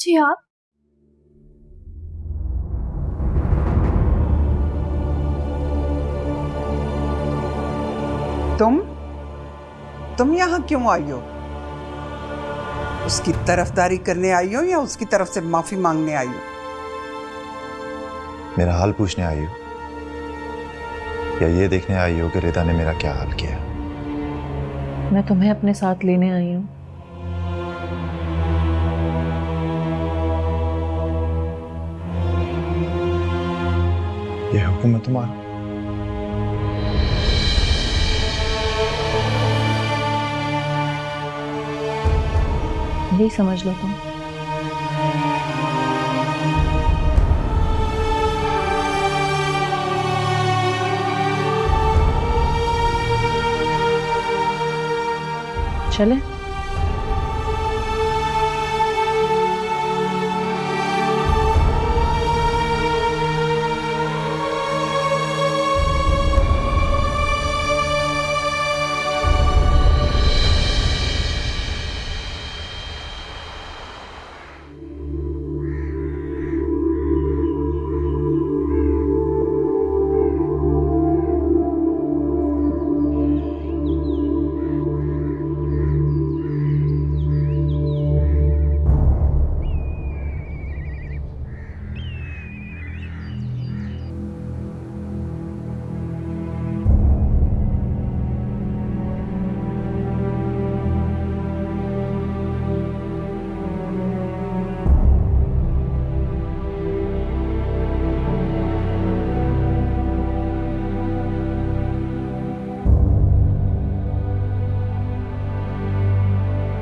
जी आप? तुम यहाँ क्यों आई हो? उसकी तरफदारी करने आई हो या उसकी तरफ से माफी मांगने आई हो? मेरा हाल पूछने आई हो या ये देखने आई हो कि रिदा ने मेरा क्या हाल किया? मैं तुम्हें अपने साथ लेने आई हूँ। ये हुक्म है तुम्हारा? यही समझ लो तुम। चले?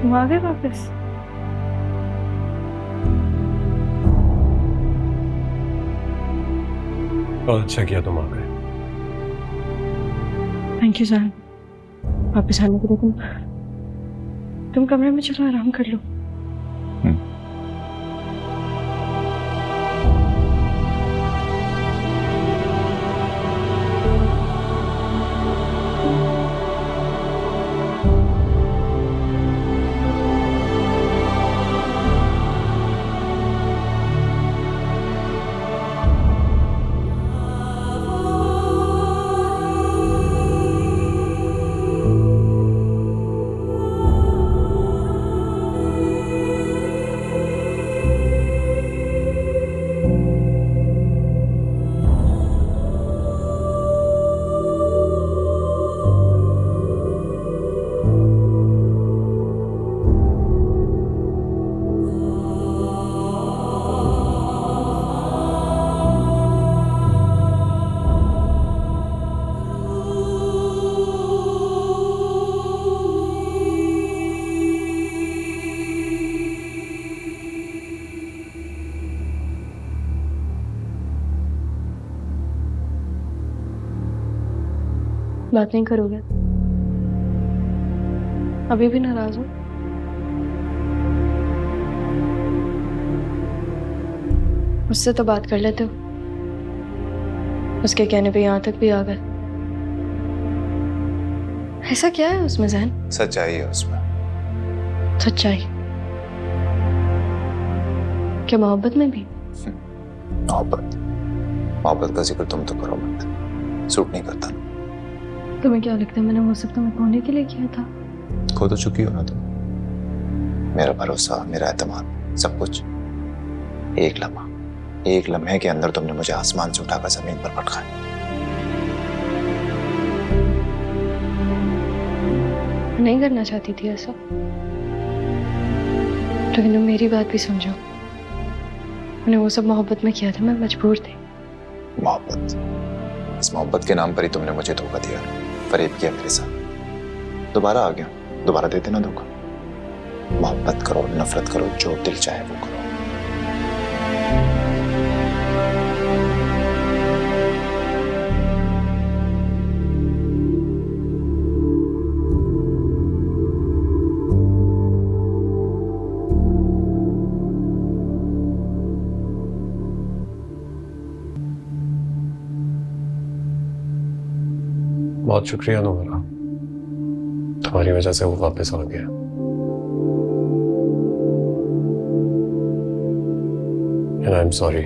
तुम आ गए वापस? बहुत अच्छा किया तुम आ गए। थैंक यू जान। वापस आने के लिए तुम कमरे में चलो, आराम कर लो। बात नहीं करोगे? अभी भी नाराज हो? उससे तो बात कर लेते हो। उसके कहने पे यहाँ तक भी आ गए। ऐसा क्या है उसमें ज़हन? सच्चाई है उसमें। सच्चाई? क्या मोहब्बत में भी? मोहब्बत का जिक्र तुम तो करो मत, सूट नहीं करता। तुम्हें क्या लगता है मैंने वो सब तुम्हें खोने के लिए किया था? खो तो चुकी हो ना तुम। मेरा भरोसा, मेरा एतमाद, सब कुछ। एक लम्हे के अंदर तुमने मुझे आसमान से उठाकर जमीन पर पटकाया। नहीं करना चाहती थी ऐसा, लेकिन तुम मेरी बात भी समझो। मैंने वो सब मोहब्बत में किया था, मैं मजबूर थी। मोहब्बत? इस मोहब्बत के नाम पर ही तुमने मुझे धोखा दिया, फरेब किया मेरे साथ। दोबारा आ गया, दोबारा दे देना धोखा। मोहब्बत करो, नफरत करो, जो दिल चाहे वो करो। बहुत शुक्रिया नोरा, तुम्हारी वजह से वो वापस आ गया। And I'm sorry.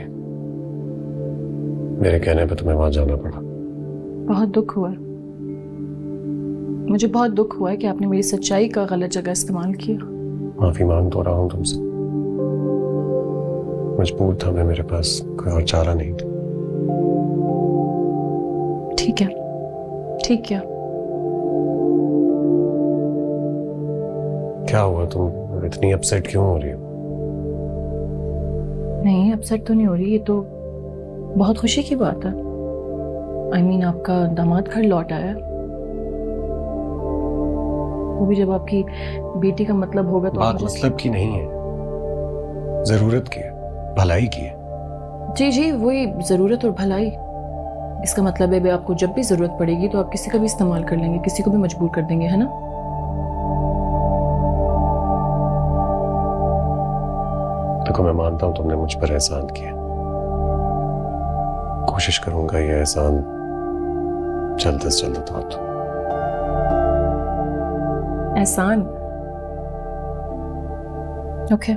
मेरे कहने पे तुम्हें वहां जाना पड़ा। बहुत दुख हुआ। मुझे बहुत दुख हुआ है कि आपने मेरी सच्चाई का गलत जगह इस्तेमाल किया। माफी मांग तो रहा हूं तुमसे। मजबूर था मैं, मेरे पास कोई और चारा नहीं था। ठीक है, ठीक है। क्या हुआ, तुम इतनी अपसेट क्यों हो रही हो? नहीं, अपसेट तो नहीं हो रही, ये तो बहुत खुशी की बात है। I mean, आपका दामाद घर लौट आया, वो भी जब आपकी बेटी का मतलब होगा तो बात मतलब की नहीं है, जरूरत की है, भलाई की है। जी जी, वही जरूरत और भलाई। इसका मतलब है आपको जब भी जरूरत पड़ेगी तो आप किसी का भी इस्तेमाल कर लेंगे, किसी को भी मजबूर कर देंगे, है ना? देखो, मैं मानता हूं तुमने मुझ पर एहसान किया। कोशिश करूंगा ये एहसान जल्द से जल्द उतार दूं। एहसान? ओके।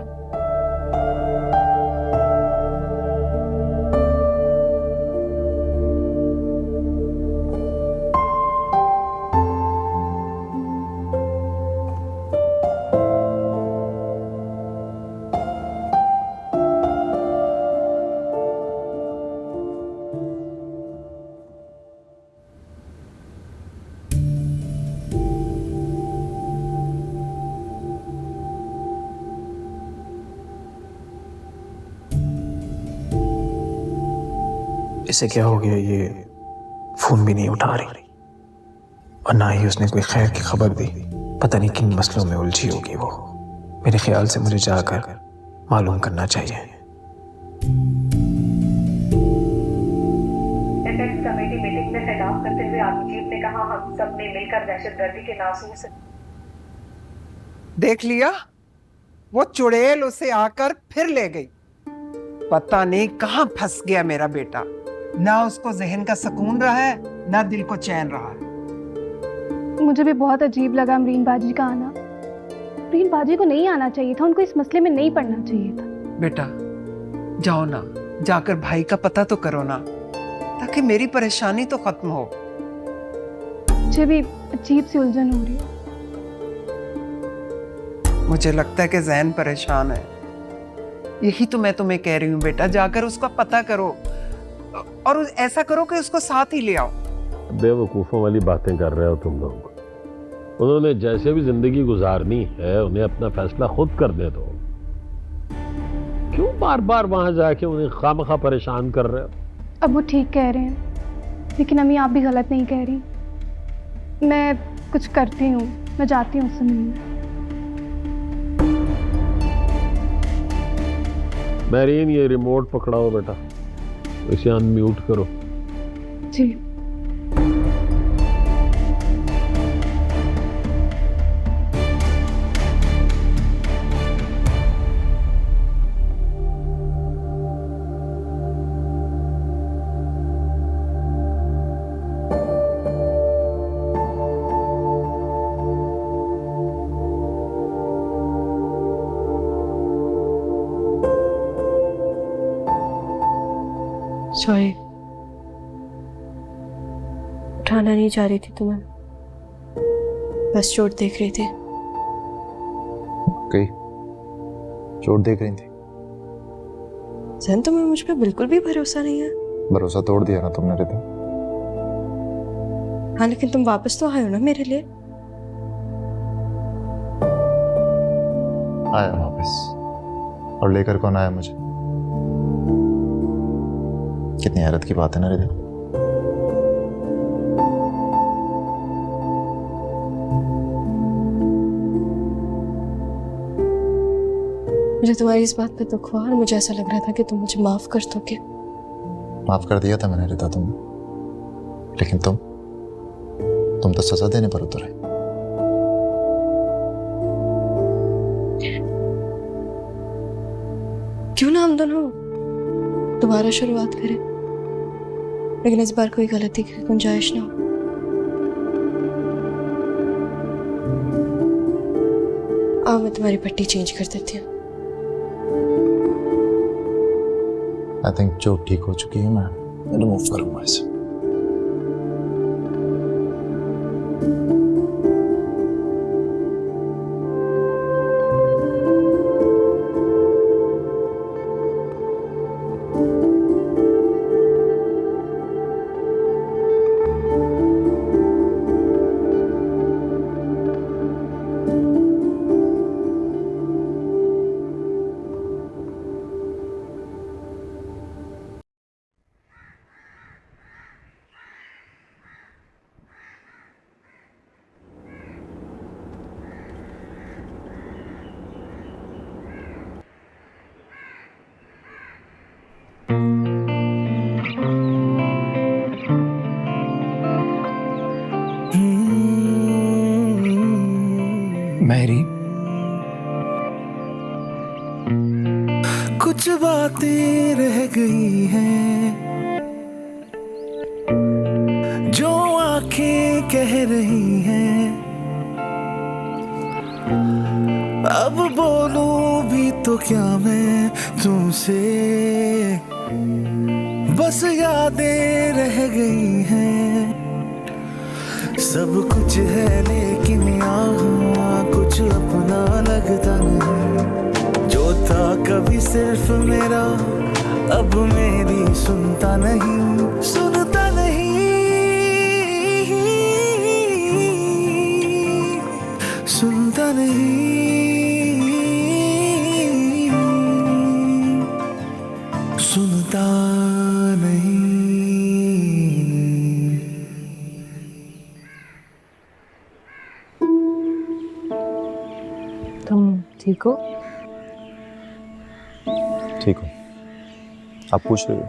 इसे क्या हो गया, ये फोन भी नहीं उठा रही और ना ही उसने कोई खैर की खबर दी। पता नहीं किन मसलों में उलझी होगी वो। मेरे ख्याल से मुझे जाकर मालूम करना चाहिए। एपेक्स कमेटी मीटिंग में खिताब करते हुए आर्मी चीफ ने कहा, हम सब ने मिलकर दहशतगर्दी के नासूर से। देख लिया, वो चुड़ैल उसे आकर फिर ले गई। पता नहीं कहां फंस गया मेरा बेटा। ना उसको जहन का सुकून रहा है, ना दिल को चैन रहा है। मुझे भी बहुत अजीब लगा अमरीन बाजी का आना। अमरीन बाजी को नहीं आना चाहिए था, उनको इस मसले में नहीं पड़ना चाहिए था। बेटा जाओ ना, जाकर भाई का पता तो करो ना, ताकि मेरी परेशानी तो खत्म हो। मुझे भी अजीब सी उलझन हो रही है। मुझे लगता है कि जहन परेशान है। यही तो मैं तुम्हें कह रही हूँ बेटा, जाकर उसका पता करो और ऐसा करो कि उसको साथ ही ले आओ। बेवकूफ़ों वाली बातें कर रहे हो तुम लोग। उन्होंने जैसे भी जिंदगी गुजारनी है, उन्हें अपना फैसला खुद करने दो। क्यों बार बार वहां जाके उन्हें खामखा परेशान कर रहे हो? अब वो ठीक कह रहे हैं, लेकिन अम्मी आप भी गलत नहीं कह रही। मैं कुछ करती हूँ, मैं जाती हूँ उससे मिलने। मैरीन, ये रिमोट पकड़ाओ बेटा, इसे अनम्यूट करो। जी। सॉरी, उठाना नहीं चाह रही थी तुम्हें, बस चोट देख रही थी। कई चोट देख रही थी? जहन, तुम्हें मुझ पे बिल्कुल भी भरोसा नहीं है। भरोसा तोड़ दिया ना तुमने रिता। हाँ, लेकिन तुम वापस तो आए हो ना मेरे लिए। आया वापस, और लेकर कौन आया मुझे? कितनी हैरत की बात है ना रिता। मुझे तुम्हारी इस बात पे दुख हुआ और मुझे ऐसा लग रहा था कि तुम मुझे माफ कर दोगे। माफ कर दिया था मैंने रिता तुमने, लेकिन तुम तो सजा देने पर उतरे। क्यों ना हम दोनों दोबारा शुरुआत करें, लेकिन इस बार कोई गलती की गुंजाइश ना हो। आओ, मैं तुम्हारी पट्टी चेंज कर देती हूँ। आई थिंक जो ठीक हो चुकी है मैं रिमूव करूंगा इसे। मैरी, कुछ बातें रह गई हैं जो आंखें कह रही हैं, अब बोलूं भी तो क्या मैं तुमसे, बस यादें रह गई हैं। सब कुछ है लेकिन यहाँ कुछ अपना लगता नहीं, जो था कभी सिर्फ मेरा अब मेरी सुनता नहीं, सुनता नहीं, सुनता नहीं, सुनता नहीं। तुम ठीक हो? ठीक हो? आप पूछ रहे हो?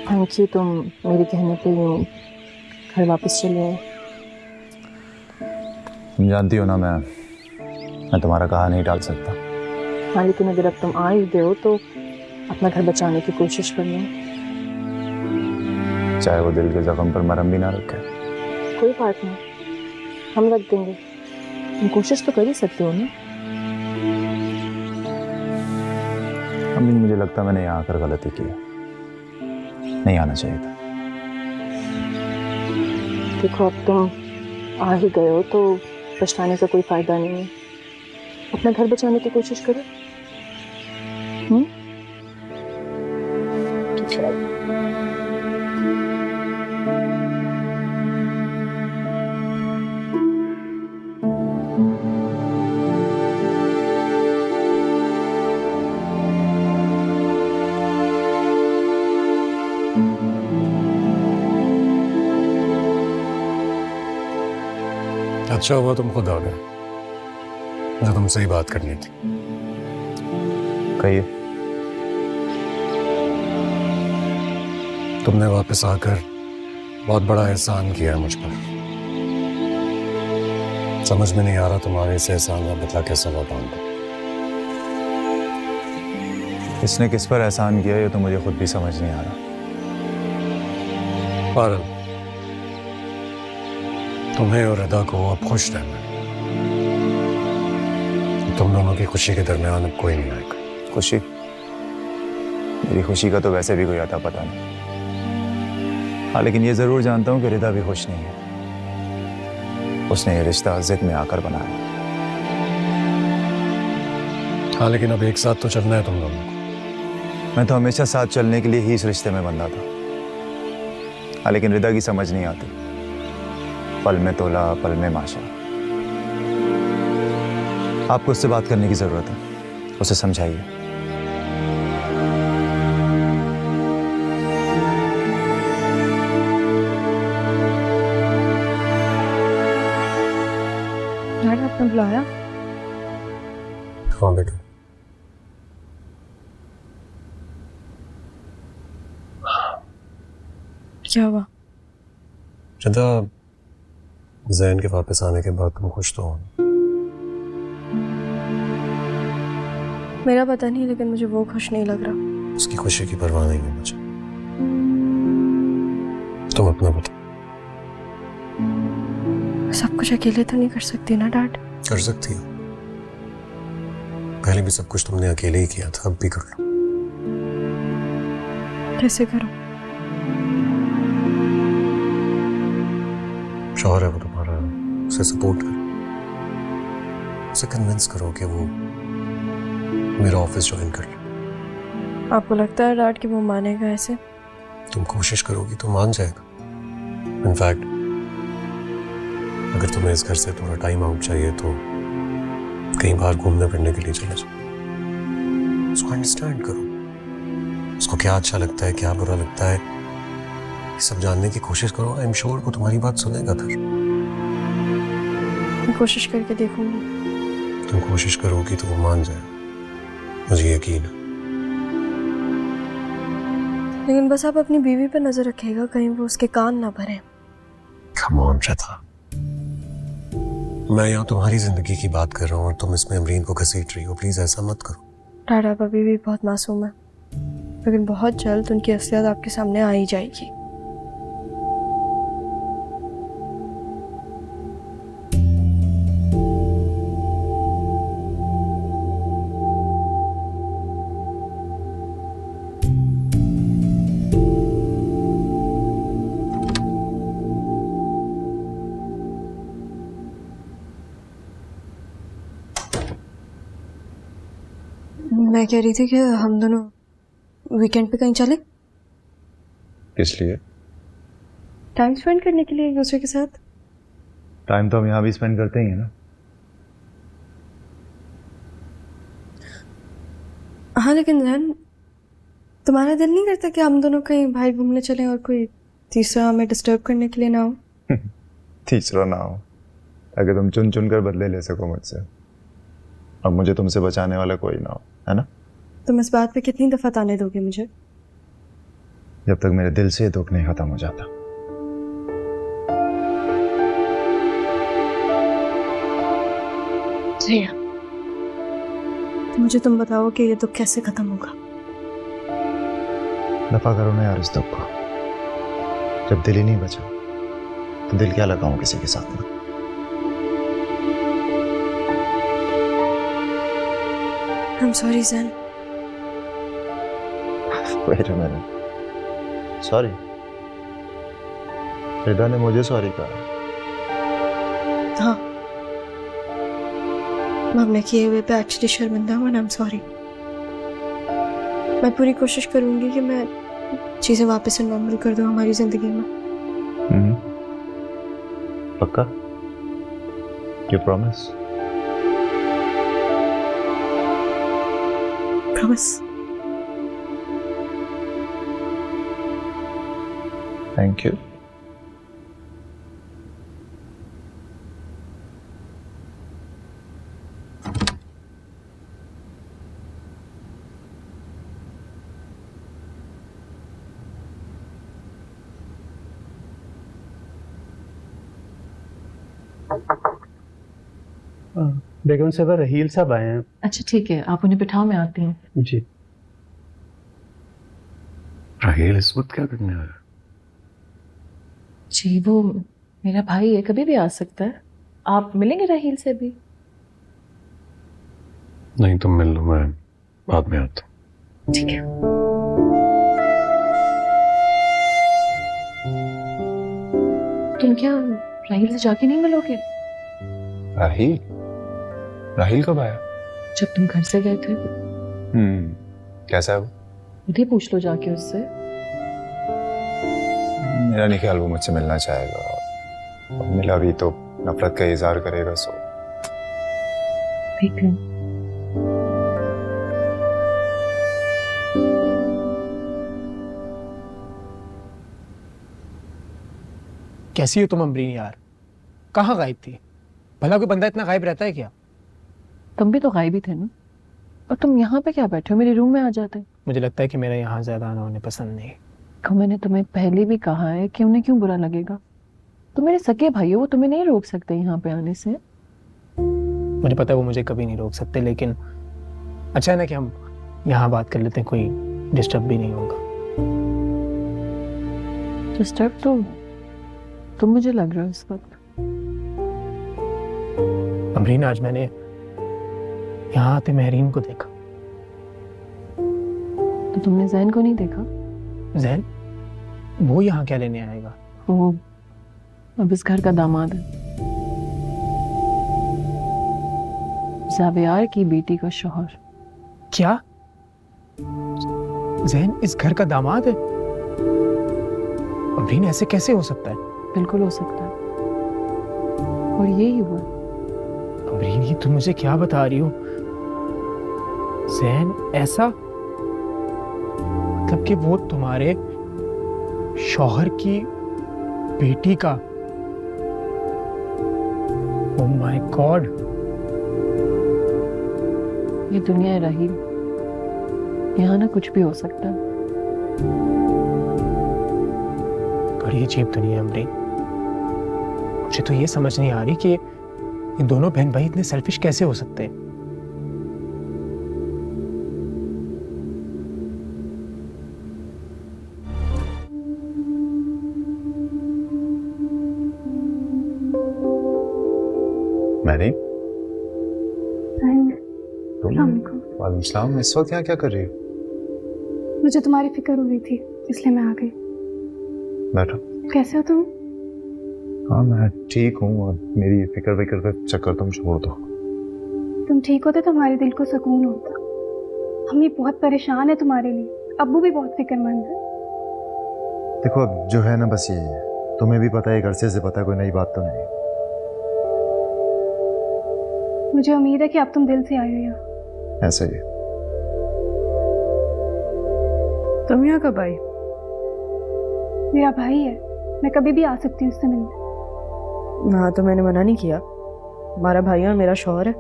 थैंक यू, तुम मेरे कहने पे यूँ घर वापस चले आए। तुम जानती हो ना मैं तुम्हारा कहा नहीं टाल सकता। हाँ, लेकिन अगर अब तुम आ ही गए हो तो अपना घर बचाने की कोशिश करना, चाहे वो दिल के जख्म पर मरहम भी ना रखे। कोई बात नहीं, हम रख देंगे। तुम कोशिश तो कर ही सकते हो ना। अम्मी, मुझे लगता मैंने यहाँ आकर गलती की है, नहीं आना चाहिए था। देखो, अब तुम आ ही गए हो तो पछताने का कोई फायदा नहीं है। अपना घर बचाने की कोशिश करो। अच्छा हुआ तुम खुद आ गए, मुझे तुमसे ही बात करनी थी। कहिए। तुमने वापस आकर बहुत बड़ा एहसान किया है मुझ पर। समझ में नहीं आ रहा तुम्हारे इस एहसान का बदला कैसे लौटाऊंगा। इसने किस पर एहसान किया ये तो मुझे खुद भी समझ नहीं आ रहा। पारल, तुम्हें और अदा को अब खुश रहना है। तुम दोनों की खुशी के दरमियान अब कोई नहीं आएगा। खुशी? मेरी खुशी का तो वैसे भी कोई आता पता नहीं। हाँ, लेकिन ये जरूर जानता हूँ कि रिदा भी खुश नहीं है। उसने ये रिश्ता जिद में आकर बनाया। हाँ, लेकिन अब एक साथ तो चलना है तुम दोनों को। मैं तो हमेशा साथ चलने के लिए ही इस रिश्ते में बंधा था। हाँ, लेकिन रिदा की समझ नहीं आती। पल में तोला, पल में माशा। आपको उससे बात करने की जरूरत है, उसे समझाइए। डैड, आपने बुलाया? हाँ बेटा। क्या हुआ? रिदा, ज़ैन के वापस आने के बाद तुम खुश तो हो? मेरा पता नहीं, लेकिन मुझे वो खुश नहीं लग रहा। उसकी खुशी की परवाह नहीं है मुझे। तुम अपना बताओ। सब कुछ अकेले तो नहीं कर सकती ना डैड? कर सकती हो, पहले भी सब कुछ तुमने अकेले ही किया था, अब भी कर लो। कैसे करूं? शौहर है वो तुम्हारा, उसे सपोर्ट करो, उसे कन्विंस करो कि वो मेरा ऑफिस ज्वाइन कर ले। आपको लगता है डैड कि वो मानेगा ऐसे? तुम कोशिश करोगी तो मान जाएगा। इनफैक्ट अगर तुम्हें इस घर से थोड़ा टाइम आउट चाहिए तो कहीं बाहर घूमने फिरने के लिए चले जाओ। उसको अंडरस्टैंड करो, उसको क्या अच्छा लगता है, क्या बुरा लगता है, ये सब जानने की कोशिश करो। आई एम श्योर वो तुम्हारी बात सुनेगा। मैं कोशिश करके देखूंगी। तुम कोशिश करोगी तो वो मान जाए, मुझे यकीन है। लेकिन बस आप अपनी बीवी पे नजर रखिएगा, कहीं वो उसके कान ना भरे। कम ऑन श्रद्धा, मैं यहाँ तुम्हारी जिंदगी की बात कर रहा हूँ और तुम इसमें अमरीन को घसीट रही हो। प्लीज ऐसा मत करो। डैड आप अभी भी बहुत मासूम है, लेकिन बहुत जल्द उनकी असलियत आपके सामने आ ही जाएगी। मैं कह रही थी कि हम दोनों वीकेंड पे कहीं चले, किस लिए? टाइम स्पेंड करने के लिए एक दूसरे के साथ। टाइम तो हम यहाँ भी स्पेंड करते ही हैं ना। हाँ लेकिन जैन, तुम्हारा दिल नहीं करता कि हम दोनों कहीं बाहर घूमने चलें और कोई तीसरा हमें डिस्टर्ब करने के लिए ना हो? तीसरा ना हो, अगर तुम चुन चुन कर बदले ले सको मुझसे, और मुझे तुमसे बचाने वाला कोई ना हो, है ना? तुम इस बात पे कितनी दफा ताने दोगे मुझे? जब तक मेरे दिल से दुख नहीं खत्म हो जाता। श्रेया, मुझे तुम बताओ कि ये दुख कैसे खत्म होगा? दफा करो ना यार इस दुख को। जब दिल ही नहीं बचा तो दिल क्या लगाऊं किसी के साथ में? I'm sorry, Zen. Wait a minute. Sorry. रिदा ने मुझे सॉरी कहा। हाँ, मैं अपने किए हुए पे एक्चुअली शर्मिंदा हूँ, and I'm sorry. मैं पूरी कोशिश करूंगी कि मैं चीजें वापस से नॉर्मल कर दूँ हमारी जिंदगी में। पक्का? You promise? Promise. Thank you. बेगम साहब रहील साहब आए हैं। अच्छा ठीक है, आप उन्हें बिठाओ, मैं आती हूँ। जी। राहील इस वक्त क्या करने आया? जी वो मेरा भाई है, कभी भी आ सकता है। आप मिलेंगे राहील से भी? नहीं तुम मिल लो, मैं बाद में आता हूँ। ठीक है। तुम क्या राहील से जाके नहीं मिलोगे? राहील? राहील कब आया? जब तुम घर से गए थे। कैसा है वो? खुद ही पूछ लो जाके उससे। मेरा नहीं ख्याल वो मुझसे मिलना चाहेगा, और मिला भी तो नफरत का इजहार करेगा। सो ठीक है। कैसी हो तुम अमरीन यार? कहाँ गायब थी? भला कोई बंदा इतना गायब रहता है क्या? तुम भी तो गायब ही थे ना, और तुम यहाँ पे क्या बैठे हो? मेरे रूम में आ जाते। मुझे लगता है कि मेरा यहाँ ज्यादा आना उन्हें पसंद नहीं। मैंने तुम्हें पहले भी कहा है कि उन्हें क्यों बुरा लगेगा। तुम मेरे सगे भाई हो, वो तुम्हें नहीं रोक सकते यहाँ पे आने से। मुझे पता है वो मुझे कभी नहीं रोक सकते, लेकिन अच्छा है ना कि हम यहाँ बात कर लेते हैं, कोई डिस्टर्ब भी नहीं होगा। डिस्टर्ब तो तुम मुझे लग रहा है इस वक्त। अमरीन, आज मैंने यहाँ आते महरीन को देखा। तो तुमने जैन को नहीं देखा? जैन वो यहाँ क्या लेने आएगा? वो अब इस घर का दामाद है, ज़ावियार की बेटी का शौहर। क्या जैन इस घर का दामाद है? अबरीन ऐसे कैसे हो सकता है? बिल्कुल हो सकता है, और यही हुआ। अबरीन ये तुम मुझे क्या बता रही हो? जैन ऐसा मतलब कि वो तुम्हारे शौहर की बेटी का? Oh my God. ये दुनिया है रहीम, यहाँ ना कुछ भी हो सकता है। बड़ी अजीब दुनिया है अमरीन। मुझे तो ये समझ नहीं आ रही कि ये दोनों बहन भाई इतने सेल्फिश कैसे हो सकते हैं। मैरी, अस्सलामुअलैकुम। वालेकुम सलाम। इस वक्त यहाँ क्या कर रही हो? मुझे तुम्हारी फिक्र हो रही थी इसलिए मैं आ गई। बैठो। कैसे हो तुम? हाँ मैं ठीक हूँ, और मेरी फिक्र विक्र का चक्कर तुम छोड़ दो। तुम ठीक होते तो हमारे दिल को सुकून होता। हम बहुत परेशान है तुम्हारे लिए, अब्बू भी बहुत फिक्रमंद है। देखो अब जो है ना बस यही है, तुम्हें भी पता है, एक अरसे से पता है, कोई नई बात तो नहीं। मुझे उम्मीद है कि अब तुम दिल से आए हो यहाँ। ऐसा ही है। तुम यहाँ कब आई? मेरा भाई है, मैं कभी भी आ सकती हूँ उससे मिलने। हाँ तो मैंने मना नहीं किया, हमारा भाई और मेरा शौहर है।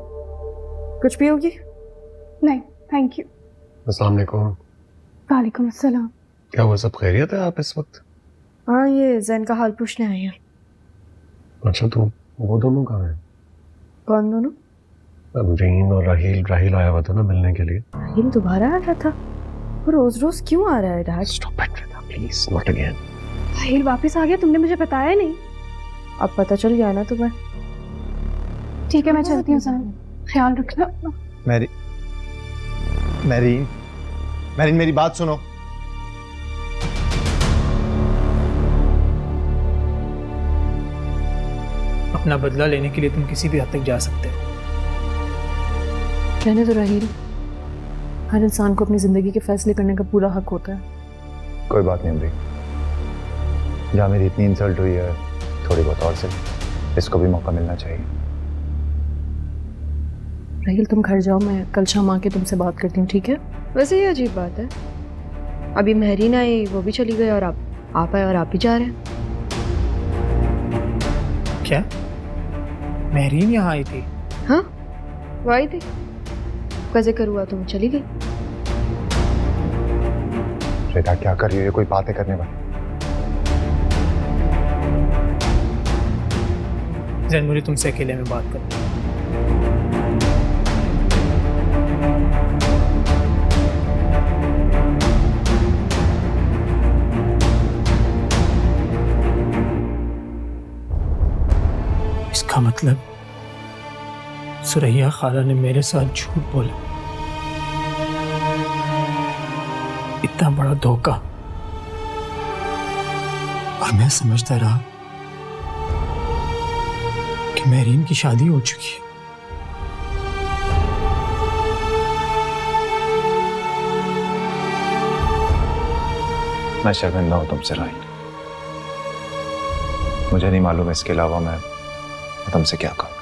कुछ भी होगी? नहीं थैंक यू। अस्सलाम वालेकुम। वालेकुम अस्सलाम। क्या हुआ, सब खैरियत है आप इस वक्त? हाँ ये जैन का हाल पूछने आई हैं। अच्छा तो वो दोनों कहाँ हैं? कौन दोनों? अबरीन और राहील। राहील आया हुआ था ना मिलने के लिए। राहील दोबारा आ रहा था? वो रोज रोज क्यों आ रहा है dad? Stop it please, not again. Raheel वापस आ गया, तुमने मुझे बताया नहीं। अब पता चल गया ना तुम्हें। ठीक है मैं चलती हूँ सर, ख्याल रखना अपना। मैरीन, मेरी बात सुनो। अपना बदला लेने के लिए तुम किसी भी हद तक जा सकते हो। कहने तो राहील, हर इंसान को अपनी जिंदगी के फैसले करने का पूरा हक होता है। कोई बात नहीं अमरीन, जहाँ मेरी इतनी इंसल्ट हुई है, थोड़ी बहुत और से इसको भी मौका मिलना चाहिए। राहील तुम घर जाओ, मैं कल शाम आके तुमसे बात करती हूँ, ठीक है? वैसे ये अजीब बात है, अभी महरीन आई वो भी चली गई और आप आए और आप ही जा रहे हैं। क्या महरीन यहाँ आई थी? हाँ वो आई थी, का जिक्र हुआ तो वो चली गई। श्वेता क्या कर रही है, कोई बातें करने वाली? जैन मुझे तुमसे अकेले में बात करनी है। इसका मतलब सुरैया खाला ने मेरे साथ झूठ बोला। इतना बड़ा धोखा, और मैं समझता रहा कि महरीन की शादी हो चुकी है। मैं शर्मिंदा हूं तुमसे राहील, मुझे नहीं मालूम इसके अलावा मैं तुमसे क्या कहूं।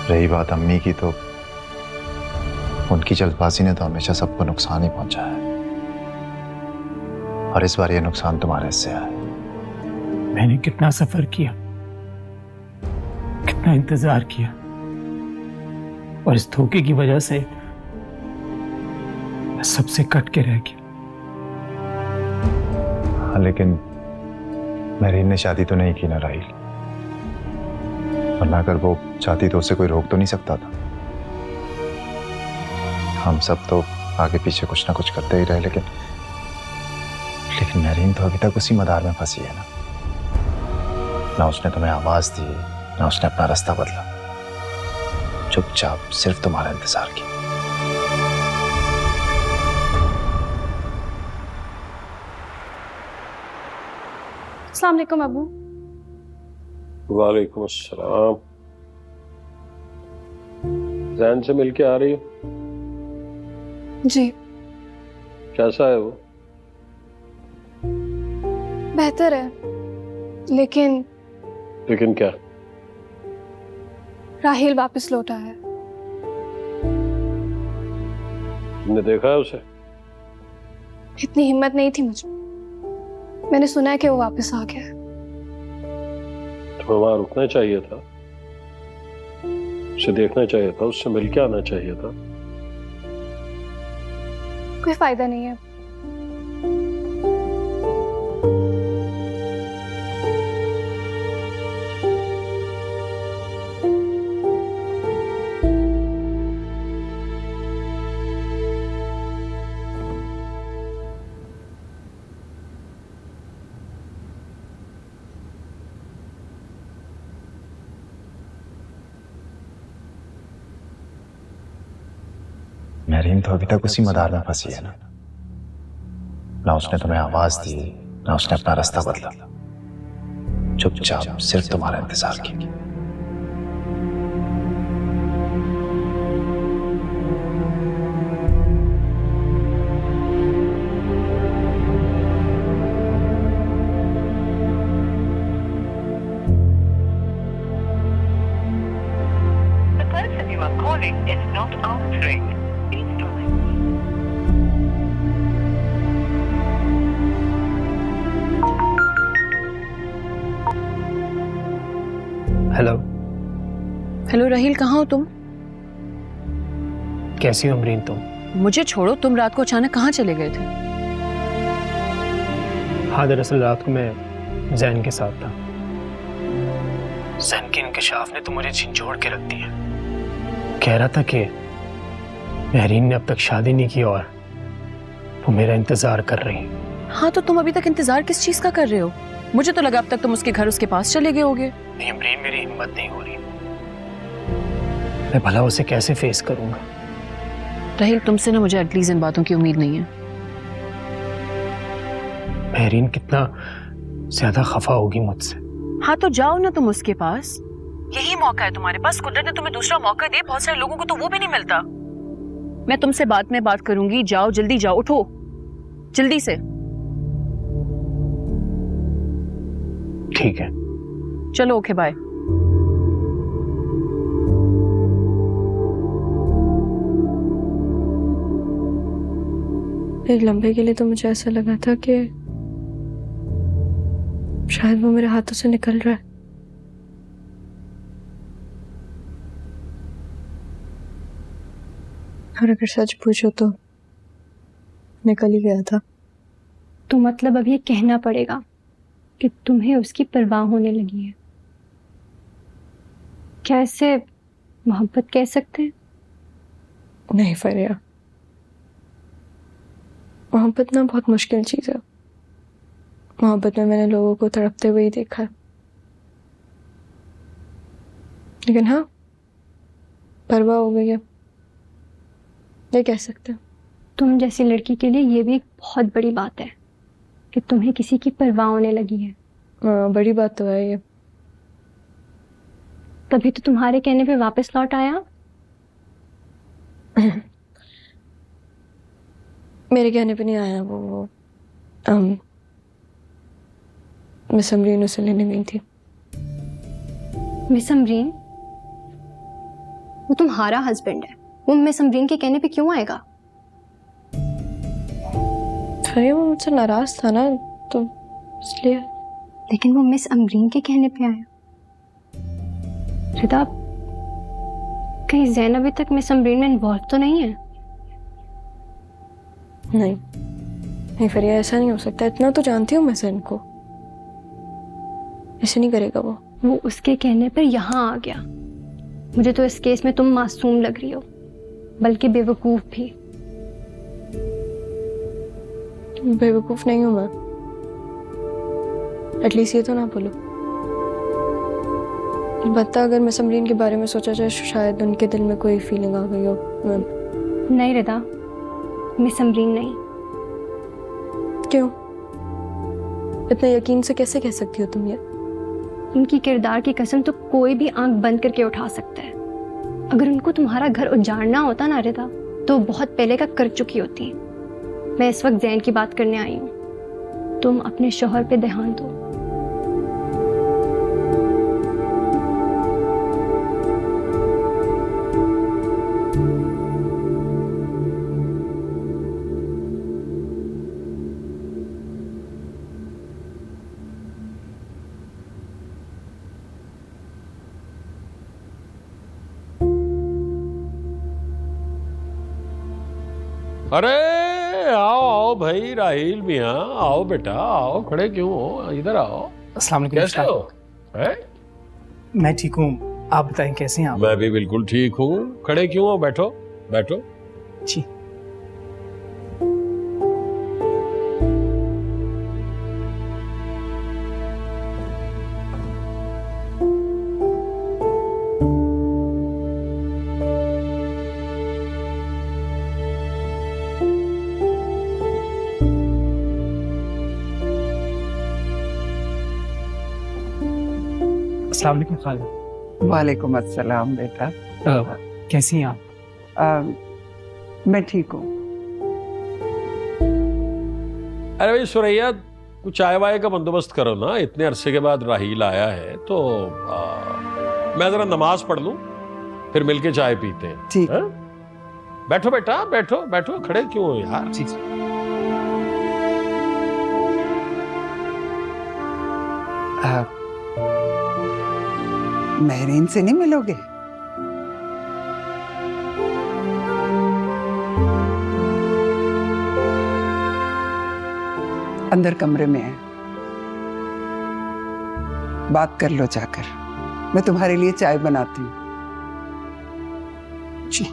रही बात अम्मी की, तो उनकी जल्दबाजी ने तो हमेशा सबको नुकसान ही पहुंचाया है, और इस बार ये नुकसान तुम्हारे से आया है। मैंने कितना सफर किया, कितना इंतजार किया, और इस धोखे की वजह से मैं सबसे कट के रह गया। हाँ लेकिन महरीन ने शादी तो नहीं की ना राहील, वरना अगर वो चाहती तो उसे कोई रोक तो नहीं सकता था। हम सब तो आगे पीछे कुछ ना कुछ करते ही रहे, लेकिन महरीन तो अभी तक उसी मदार में फंसी है ना। ना उसने तुम्हें आवाज दी, ना उसने अपना रास्ता बदला। चुपचाप सिर्फ तुम्हारा इंतजार किया। अस्सलाम वालेकुम अबू। वालेकुम अस्सलाम। जैन से मिलके आ रही हो? जी कैसा है वो? बेहतर है, लेकिन लेकिन क्या? राहिल वापस लौटा है। तुमने देखा है उसे? इतनी हिम्मत नहीं थी मुझे। मैंने सुना है कि वो वापस आ गया है। तुम्हें वहां रुकना चाहिए था, उसे देखना चाहिए था, उससे मिलके आना चाहिए था। कोई फायदा नहीं है। महरीन तो अभी तक उसी मदार में फंसी है ना उसने तुम्हें आवाज दी, ना उसने अपना रास्ता बदला। चुपचाप सिर्फ तुम्हारा इंतजार किया। The person you are calling is not answering. Please try. Hello, hello Rahil, कहाँ हो तुम? कैसी हो अमरीन तुम? मुझे छोड़ो, तुम रात को अचानक कहाँ चले गए थे? हाँ, दरअसल रात को मैं जैन के साथ था। जैन के इंकशाफ ने तो मुझे झंझोड़ के रख दिया। कह रहा था कि महरीन ने अब तक शादी नहीं की और वो मेरा इंतजार कर रही है। हाँ, तो तुम अभी तक इंतजार किस चीज का कर रहे हो? मुझे तो लगा अब तक तुम उसके घर, उसके पास चले गए होगे। नहीं अमरीन, मेरी हिम्मत नहीं हो रही। मैं भला उसे कैसे फेस करूंगा? राहिल, तुमसे ना मुझे एटलीस्ट इन बातों की उम्मीद नहीं है। महरीन कितना ज्यादा खफा होगी मुझसे। हाँ, तो जाओ ना तुम उसके पास, यही मौका है तुम्हारे पास। कुदरत ने तुम्हें दूसरा मौका दिया, बहुत सारे लोगों को तो वो भी नहीं मिलता। मैं तुमसे बाद में बात करूंगी, जाओ जल्दी जाओ, उठो जल्दी से। ठीक है, चलो, ओके बाय। एक लम्हे के लिए तो मुझे ऐसा लगा था कि शायद वो मेरे हाथों से निकल रहा है। और अगर सच पूछो तो निकल ही गया था। तो मतलब अब ये कहना पड़ेगा कि तुम्हें उसकी परवाह होने लगी है। क्या इसे मोहब्बत कह सकते हैं? नहीं फरिया, मोहब्बत ना बहुत मुश्किल चीज है। मोहब्बत में मैंने लोगों को तड़पते हुए ही देखा है, लेकिन हाँ, परवाह हो गई है, ये कह सकते हैं। तुम जैसी लड़की के लिए ये भी एक बहुत बड़ी बात है कि तुम्हें किसी की परवाह होने लगी है। बड़ी बात तो है ये। तभी तो तुम्हारे कहने पे वापस लौट आया। मेरे कहने पे नहीं आया वो मिस अमरीन उसे लेने गई थी। मिस अमरीन? वो तुम्हारा हस्बैंड है, वो मिस अमरीन के कहने पे क्यों आएगा? अरे वो मुझसे नाराज था ना, तो इसलिए। लेकिन वो मिस अमरीन के कहने पे आया। रिदा, कहीं ज़ैन अभी तक मिस अमरीन में इन्वॉल्व तो नहीं है? नहीं फरिया, ऐसा नहीं हो सकता। इतना तो जानती हूँ मैं ज़ैन को, ऐसे नहीं करेगा वो उसके कहने पर यहाँ आ गया। मुझे तो इस केस में तुम मासूम लग रही हो, बल्कि बेवकूफ भी। बेवकूफ नहीं हूं मैं, एटलीस्ट ये तो ना बोलो। बता, अगर मैं समरीन के बारे में सोचा जाए शायद उनके दिल में कोई फीलिंग आ गई हो। नहीं रिदा, मैं समरीन नहीं। क्यों? इतने यकीन से कैसे कह सकती हो तुम ये? उनकी किरदार की कसम तो कोई भी आंख बंद करके उठा सकता है। अगर उनको तुम्हारा घर उजाड़ना होता ना रिदा, तो बहुत पहले का कर चुकी होती। मैं इस वक्त जैन की बात करने आई हूँ। तुम अपने शौहर पे ध्यान दो। अरे आओ आओ भाई, राहील मियाँ आओ बेटा, आओ, खड़े क्यों हो, इधर आओ। अस्सलाम वालेकुम। कैसे हो? हैं? मैं ठीक हूँ, आप बताएं कैसे हैं आप? मैं भी बिल्कुल ठीक हूँ। खड़े क्यों हो? बैठो बैठो। जी। अस्सलाम वालेकुम खाला। वालेकुम अस्सलाम बेटा। कैसी हैं आप? मैं ठीक हूँ। अरे भाई सुरैया, कुछ चाय वाय का बंदोबस्त करो ना, इतने अरसे के बाद राहील आया है तो मैं जरा नमाज पढ़ लूं, फिर मिलके चाय पीते हैं। ठीक। हैं? बैठो बेटा, बैठो बैठो, खड़े क्यों हो यार? जी। महरीन से नहीं मिलोगे? अंदर कमरे में है, बात कर लो जाकर। मैं तुम्हारे लिए चाय बनाती हूँ। जी।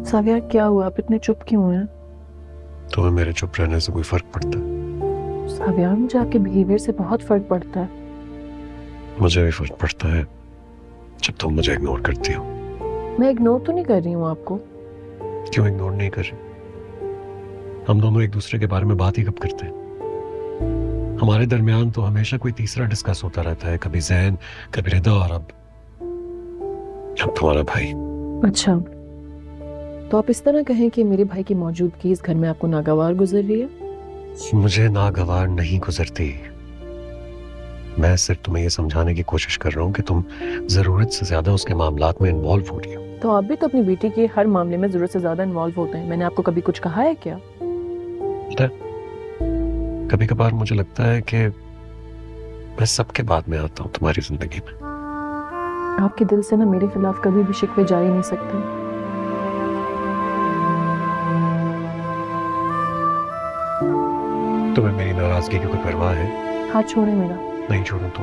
सावियार क्या हुआ? आप इतने चुप क्यों हैं? तुम्हें मेरे चुप रहने से कोई फर्क पड़ता है? सावियार, मुझे आपके बिहेवियर से बहुत फर्क पड़ता है। मुझे भी फर्क पड़ता है जब तुम मुझे इग्नोर करती हो। मैं इग्नोर तो नहीं कर रही हूँ आपको। क्यों इग्नोर नहीं कर रही? हम दोनों एक दूसरे के बारे में बात ही कब करते हैं? हमारे दरमियान तो हमेशा कोई तीसरा डिस्कस होता रहता है, कभी जैन, कभी रिदा, और अब तुम्हारा भाई। अच्छा, तो आप इस तरह कहें कि मेरे भाई की मौजूदगी इस घर में आपको नागवार गुजर रही है? मुझे नागवार नहीं गुजरती। मैं सिर्फ तुम्हें यह समझाने की कोशिश कर रहा हूँ कि तुम जरूरत से ज्यादा उसके मामलात में इन्वॉल्व हो रही हो। तो आप भी तो अपनी बेटी के हर मामले में जरूरत से ज्यादा इन्वॉल्व होते हैं। मैंने आपको कभी कुछ कहा है क्या? कभी कभार मुझे लगता है कि मैं सबके बाद में आता हूँ तुम्हारी जिंदगी में। आपके दिल से ना मेरे खिलाफ कभी भी शिकवे जा ही नहीं सकते। तुम्हें मेरी नाराजगी की कोई परवाह है? हाथ छोड़े मेरा। नहीं छोड़ूं तो